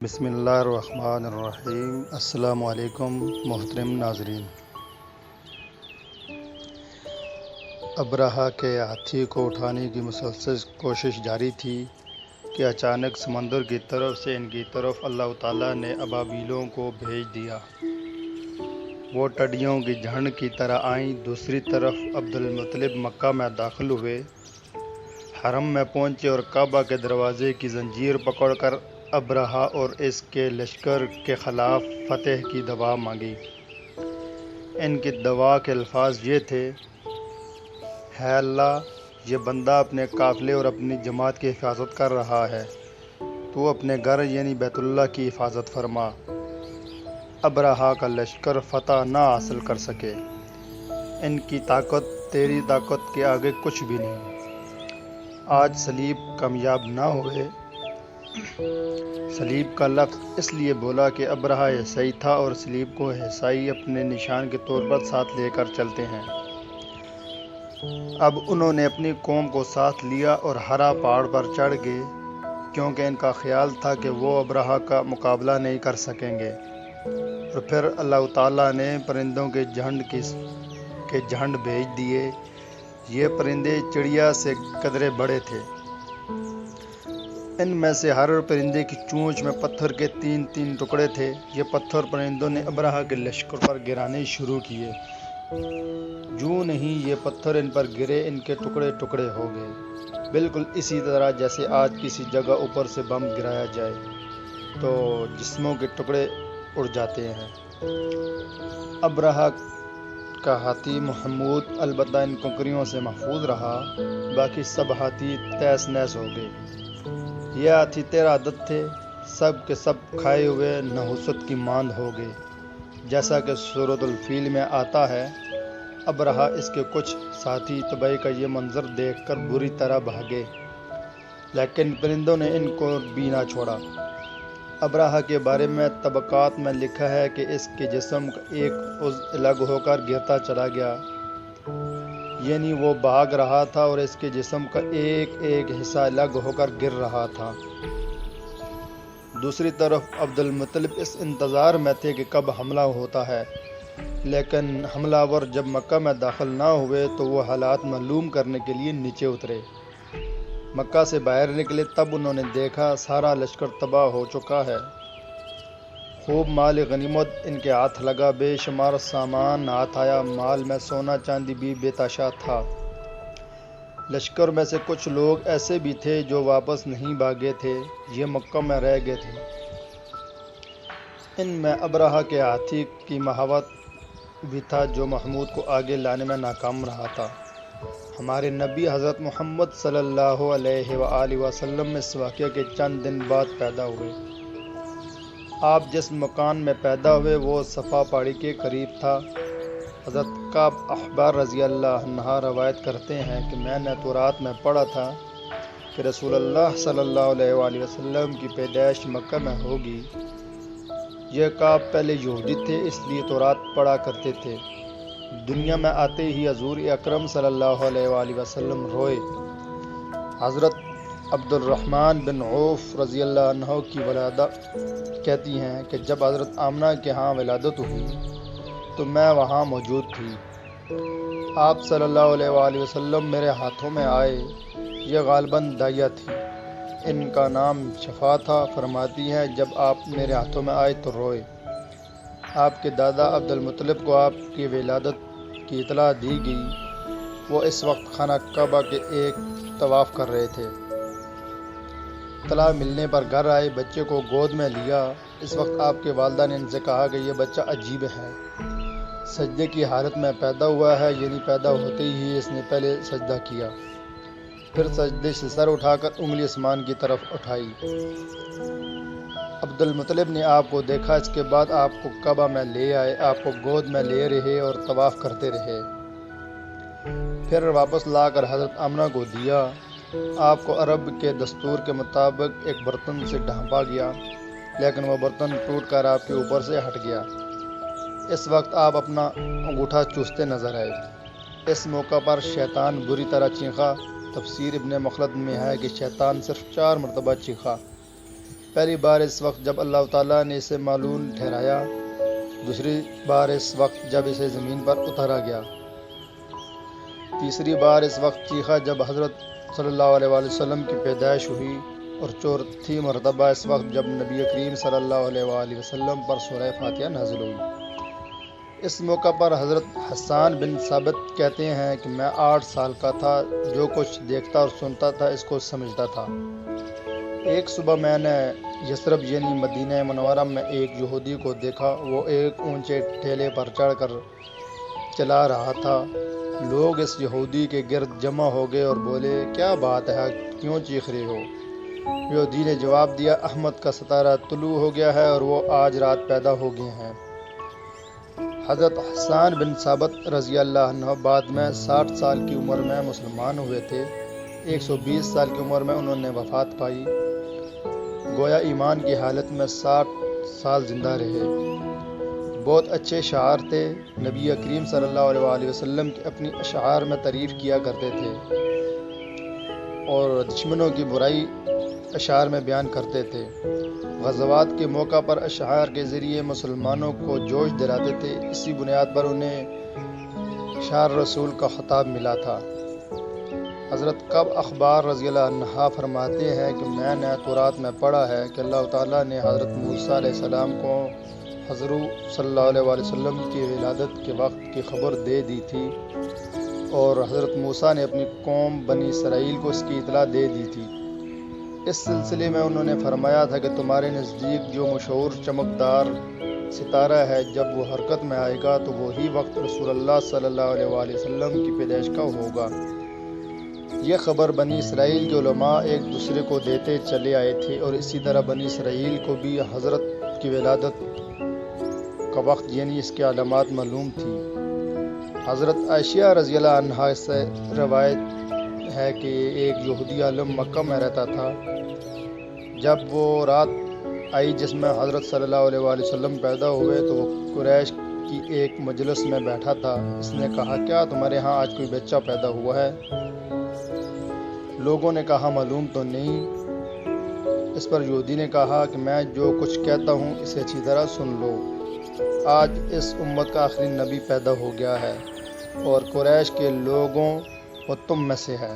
بسم اللہ الرحمن الرحیم۔ السلام علیکم محترم ناظرین۔ ابرہہ کے ہاتھی کو اٹھانے کی مسلسل کوشش جاری تھی کہ اچانک سمندر کی طرف سے ان کی طرف اللہ تعالیٰ نے ابابیلوں کو بھیج دیا۔ وہ ٹڈیوں کی جھنڈ کی طرح آئیں۔ دوسری طرف عبد المطلب مکہ میں داخل ہوئے، حرم میں پہنچے اور کعبہ کے دروازے کی زنجیر پکڑ کر ابرہہ اور اس کے لشکر کے خلاف فتح کی دعا مانگی۔ ان کی دعا کے الفاظ یہ تھے: ہے اللہ، یہ بندہ اپنے قافلے اور اپنی جماعت کی حفاظت کر رہا ہے، تو اپنے گھر یعنی بیت اللہ کی حفاظت فرما، ابرہہ کا لشکر فتح نہ حاصل کر سکے۔ ان کی طاقت تیری طاقت کے آگے کچھ بھی نہیں۔ آج صلیب کامیاب نہ ہوئے۔ صلیب کا لفظ اس لیے بولا کہ ابرہہ عیسائی تھا اور صلیب کو عیسائی اپنے نشان کے طور پر ساتھ لے کر چلتے ہیں۔ اب انہوں نے اپنی قوم کو ساتھ لیا اور ہرا پہاڑ پر چڑھ گئے، کیونکہ ان کا خیال تھا کہ وہ ابرہہ کا مقابلہ نہیں کر سکیں گے۔ اور پھر اللہ تعالیٰ نے پرندوں کے جھنڈ بھیج دیے۔ یہ پرندے چڑیا سے قدرے بڑے تھے۔ ان میں سے ہر پرندے کی چونچ میں پتھر کے 3 ٹکڑے تھے۔ یہ پتھر پرندوں نے ابرہہ کے لشکر پر گرانے شروع کیے۔ جو نہیں یہ پتھر ان پر گرے، ان کے ٹکڑے ٹکڑے ہو گئے، بالکل اسی طرح جیسے آج کسی جگہ اوپر سے بم گرایا جائے تو جسموں کے ٹکڑے اڑ جاتے ہیں۔ ابرہہ کا ہاتھی محمود البتہ ان کنکریوں سے محفوظ رہا، باقی سب ہاتھی تہس نہس ہو گئے۔ یہ ہاتھی 13 عدد تھے، سب کے سب کھائے ہوئے نحوست کی ماند ہو گئے، جیسا کہ سورۃ الفیل میں آتا ہے۔ ابرہہ اس کے کچھ ساتھی تباہی کا یہ منظر دیکھ کر بری طرح بھاگے، لیکن پرندوں نے ان کو بھی نہ چھوڑا۔ ابرہہ کے بارے میں طبقات میں لکھا ہے کہ اس کے جسم کا ایک عضو الگ ہو کر گرتا چلا گیا، یعنی وہ بھاگ رہا تھا اور اس کے جسم کا ایک ایک حصہ الگ ہو کر گر رہا تھا۔ دوسری طرف عبد المطلب اس انتظار میں تھے کہ کب حملہ ہوتا ہے، لیکن حملہ آور جب مکہ میں داخل نہ ہوئے تو وہ حالات معلوم کرنے کے لیے نیچے اترے۔ مکہ سے باہر نکلے تب انہوں نے دیکھا سارا لشکر تباہ ہو چکا ہے۔ خوب مال غنیمت ان کے ہاتھ لگا، بے شمار سامان ہاتھ آیا، مال میں سونا چاندی بھی بے تحاشا تھا۔ لشکر میں سے کچھ لوگ ایسے بھی تھے جو واپس نہیں بھاگے تھے، یہ مکہ میں رہ گئے تھے۔ ان میں ابرہہ کے ہاتھی کی مہاوت بھی تھا جو محمود کو آگے لانے میں ناکام رہا تھا۔ ہمارے نبی حضرت محمد صلی اللہ علیہ وآلہ وسلم میں اس واقعے کے چند دن بعد پیدا ہوئے۔ آپ جس مکان میں پیدا ہوئے وہ صفا پہاڑی کے قریب تھا۔ حضرت کعب احبار رضی اللہ عنہ روایت کرتے ہیں کہ میں نے تورات میں پڑھا تھا کہ رسول اللہ صلی اللہ علیہ وآلہ وسلم کی پیدائش مکہ میں ہوگی۔ یہ کعب پہلے یہودی تھے، اس لیے تورات پڑھا کرتے تھے۔ دنیا میں آتے ہی حضور اکرم صلی اللہ علیہ وآلہ وسلم روئے۔ حضرت عبد الرحمن بن عوف رضی اللہ عنہ کی والدہ کہتی ہیں کہ جب حضرت آمنہ کے ہاں ولادت ہوئی تو میں وہاں موجود تھی۔ آپ صلی اللہ علیہ وآلہ وسلم میرے ہاتھوں میں آئے۔ یہ غالباً دائیہ تھی، ان کا نام شفا تھا۔ فرماتی ہیں جب آپ میرے ہاتھوں میں آئے تو روئے۔ آپ کے دادا عبد المطلب کو آپ کی ولادت کی اطلاع دی گئی۔ وہ اس وقت خانہ کعبہ کے ایک طواف کر رہے تھے۔ اطلاع ملنے پر گھر آئے، بچے کو گود میں لیا۔ اس وقت آپ کے والدہ نے ان سے کہا کہ یہ بچہ عجیب ہے، سجدے کی حالت میں پیدا ہوا ہے، یعنی پیدا ہوتے ہی اس نے پہلے سجدہ کیا، پھر سجدے سے سر اٹھا کر انگلی آسمان کی طرف اٹھائی۔ عبد المطلب نے آپ کو دیکھا، اس کے بعد آپ کو کعبہ میں لے آئے، آپ کو گود میں لے رہے اور طواف کرتے رہے، پھر واپس لا کر حضرت آمنہ کو دیا۔ آپ کو عرب کے دستور کے مطابق ایک برتن سے ڈھانپا گیا، لیکن وہ برتن ٹوٹ کر آپ کے اوپر سے ہٹ گیا۔ اس وقت آپ اپنا انگوٹھا چوستے نظر آئے۔ اس موقع پر شیطان بری طرح چیخا۔ تفسیر ابن مخلد میں ہے کہ شیطان صرف 4 مرتبہ چیخا۔ پہلی بار اس وقت جب اللہ تعالیٰ نے اسے معلوم ٹھہرایا، دوسری بار اس وقت جب اسے زمین پر اتارا گیا، تیسری بار اس وقت چیخا جب حضرت صلی اللہ علیہ وآلہ وسلم کی پیدائش ہوئی، اور چوتھی مرتبہ اس وقت جب نبی کریم صلی اللہ علیہ وآلہ وسلم پر سورہ فاتحہ نازل ہوئی۔ اس موقع پر حضرت حسان بن ثابت کہتے ہیں کہ میں 8 سال کا تھا، جو کچھ دیکھتا اور سنتا تھا اس کو سمجھتا تھا۔ ایک صبح میں نے یثرب یعنی مدینہ منورہ میں ایک یہودی کو دیکھا، وہ ایک اونچے ٹھیلے پر چڑھ کر چلا رہا تھا۔ لوگ اس یہودی کے گرد جمع ہو گئے اور بولے، کیا بات ہے، کیوں چیخ رہے ہو؟ یہودی نے جواب دیا، احمد کا ستارہ طلوع ہو گیا ہے اور وہ آج رات پیدا ہو گئے ہیں۔ حضرت حسان بن ثابت رضی اللہ عنہ بعد میں 60 سال کی عمر میں مسلمان ہوئے تھے۔ 120 سال کی عمر میں انہوں نے وفات پائی، گویا ایمان کی حالت میں 60 سال زندہ رہے۔ بہت اچھے شاعر تھے، نبی کریم صلی اللہ علیہ وآلہ وسلم کی اپنی اشعار میں تعریف کیا کرتے تھے اور دشمنوں کی برائی اشعار میں بیان کرتے تھے۔ غزوات کے موقع پر اشعار کے ذریعے مسلمانوں کو جوش دلاتے تھے۔ اسی بنیاد پر انہیں شعر رسول کا خطاب ملا تھا۔ حضرت کعب اخبار رضی اللہ عنہ فرماتے ہیں کہ میں نے تورات میں پڑھا ہے کہ اللہ تعالیٰ نے حضرت موسیٰ علیہ السلام کو حضور صلی اللہ علیہ وآلہ وسلم کی ولادت کے وقت کی خبر دے دی تھی، اور حضرت موسیٰ نے اپنی قوم بنی اسرائیل کو اس کی اطلاع دے دی تھی۔ اس سلسلے میں انہوں نے فرمایا تھا کہ تمہارے نزدیک جو مشہور چمکدار ستارہ ہے، جب وہ حرکت میں آئے گا تو وہی وقت رسول اللہ صلی اللہ علیہ وآلہ وسلم کی پیدائش کا ہوگا۔ یہ خبر بنی اسرائیل کے علماء ایک دوسرے کو دیتے چلے آئے تھے، اور اسی طرح بنی اسرائیل کو بھی حضرت کی ولادت کا وقت یعنی اس کی علامات معلوم تھی۔ حضرت عائشہ رضی اللہ عنہا سے روایت ہے کہ ایک یہودی عالم مکہ میں رہتا تھا۔ جب وہ رات آئی جس میں حضرت صلی اللہ علیہ وآلہ وسلم پیدا ہوئے تو وہ قریش کی ایک مجلس میں بیٹھا تھا۔ اس نے کہا، کیا تمہارے ہاں آج کوئی بچہ پیدا ہوا ہے؟ لوگوں نے کہا، معلوم تو نہیں۔ اس پر یہودی نے کہا کہ میں جو کچھ کہتا ہوں اسے اچھی طرح سن لو۔ آج اس امت کا آخری نبی پیدا ہو گیا ہے، اور قریش کے لوگوں وہ تم میں سے ہے،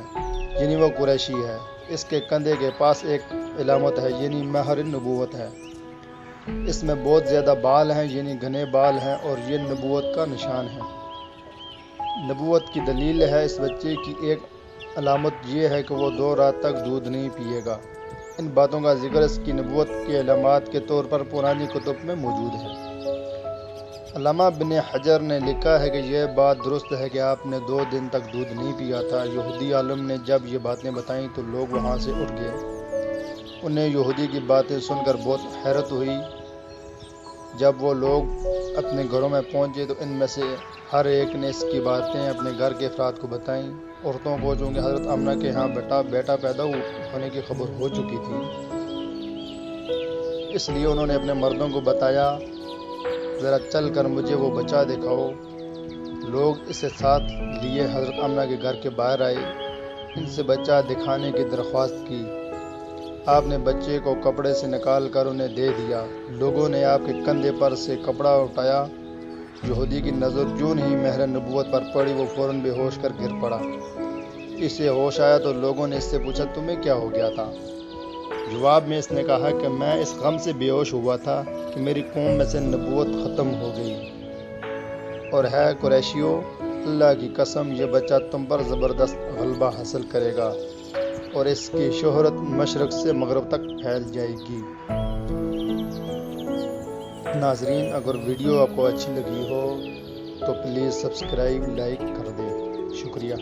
یعنی وہ قریشی ہے۔ اس کے کندھے کے پاس ایک علامت ہے، یعنی مہر نبوت ہے۔ اس میں بہت زیادہ بال ہیں، یعنی گھنے بال ہیں، اور یہ نبوت کا نشان ہے۔ نبوت کی دلیل ہے اس بچے کی ایک علامت یہ ہے کہ وہ 2 رات تک دودھ نہیں پیے گا۔ ان باتوں کا ذکر اس کی نبوت کے علامات کے طور پر پرانی کتب میں موجود ہے۔ علامہ ابن حجر نے لکھا ہے کہ یہ بات درست ہے کہ آپ نے 2 دن تک دودھ نہیں پیا تھا۔ یہودی عالم نے جب یہ باتیں بتائیں تو لوگ وہاں سے اٹھ گئے۔ انہیں یہودی کی باتیں سن کر بہت حیرت ہوئی۔ جب وہ لوگ اپنے گھروں میں پہنچے تو ان میں سے ہر ایک نے اس کی باتیں اپنے گھر کے افراد کو بتائیں۔ عورتوں کو چونکہ حضرت آمنہ کے ہاں بیٹا پیدا ہونے کی خبر ہو چکی تھی، اس لیے انہوں نے اپنے مردوں کو بتایا، ذرا چل کر مجھے وہ بچہ دکھاؤ۔ لوگ اسے ساتھ لیے حضرت آمنہ کے گھر کے باہر آئے، ان سے بچہ دکھانے کی درخواست کی۔ آپ نے بچے کو کپڑے سے نکال کر انہیں دے دیا۔ لوگوں نے آپ کے کندھے پر سے کپڑا اٹھایا۔ یہودی کی نظر جون ہی مہر نبوت پر پڑی، وہ فوراً بے ہوش کر گر پڑا۔ اسے ہوش آیا تو لوگوں نے اس سے پوچھا، تمہیں کیا ہو گیا تھا؟ جواب میں اس نے کہا کہ میں اس غم سے بے ہوش ہوا تھا کہ میری قوم میں سے نبوت ختم ہو گئی، اور ہے قریشیوں، اللہ کی قسم یہ بچہ تم پر زبردست غلبہ حاصل کرے گا، اور اس کی شہرت مشرق سے مغرب تک پھیل جائے گی۔ ناظرین، اگر ویڈیو آپ کو اچھی لگی ہو تو پلیز سبسکرائب، لائک کر دیں۔ شکریہ۔